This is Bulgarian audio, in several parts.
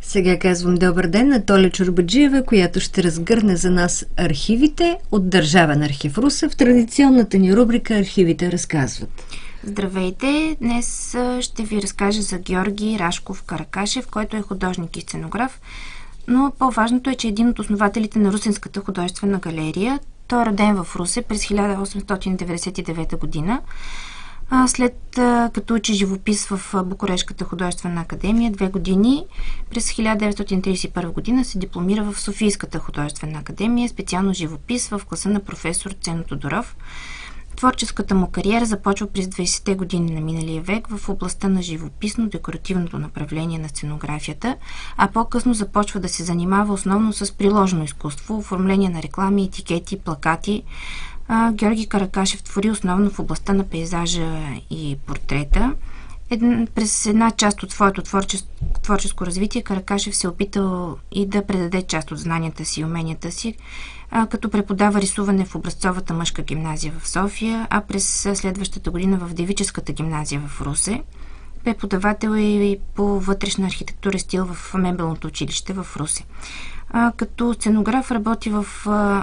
Сега казвам добър ден на Толя Чорбаджиева, която ще разгърне за нас архивите от Държавен архив Русе в традиционната ни рубрика "Архивите разказват". Здравейте! Днес ще ви разкажа за Георги Рашков Каракашев, който е художник и сценограф, но по-важното е, че е един от основателите на Русенската художествена галерия. Той е роден в Русе през 1899 година. След като учи живопис в Букурешката художествена академия 2 години, през 1931 година се дипломира в Софийската художествена академия, специално живопис в класа на професор Цено Тодоров. Творческата му кариера започва през 20-те години на миналия век в областта на живописно-декоративното направление на сценографията, а по-късно започва да се занимава основно с приложено изкуство, оформление на реклами, етикети, плакати. Георги Каракашев твори основно в областта на пейзажа и портрета. През една част от своето творческо развитие Каракашев се е опитал и да предаде част от знанията си и уменията си, като преподава рисуване в образцовата мъжка гимназия в София, а през следващата година в девическата гимназия в Русе. Преподавател е и по вътрешна архитектура и стил в мебелното училище в Русе. Като сценограф работи в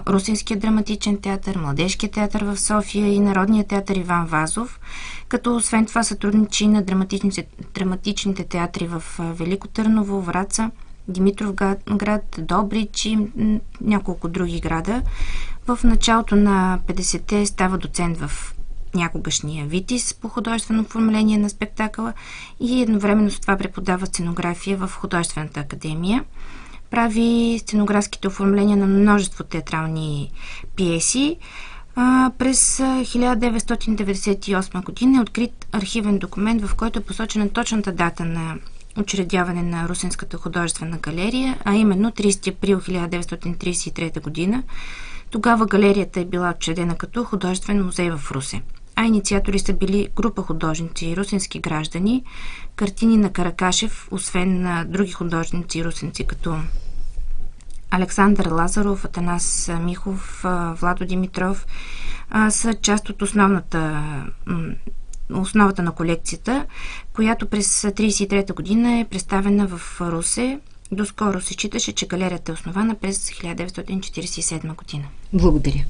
Русенския драматичен театър, Младежкия театър в София и Народния театър Иван Вазов, като освен това сътрудничи на драматичните театри в Велико Търново, Враца, Димитровград, Добрич и няколко други града. В началото на 50-те става доцент в някогашния Витис по художествено оформление на спектакъла и едновременно с това преподава сценография в Художествената академия. Прави сценографските оформления на множество театрални пиеси. През 1998 година е открит архивен документ, в който е посочена точната дата на учредяване на Русенската художествена галерия, а именно 30 април 1933 година. Тогава галерията е била учредена като художествен музей в Русе. Инициатори са били група художници и русенски граждани. Картини на Каракашев, освен на други художници и русенци, като Александър Лазаров, Атанас Михов, Владо Димитров, са част от основата на колекцията, която през 1933 година е представена в Русе. Доскоро се считаше, че галерията е основана през 1947 година. Благодаря.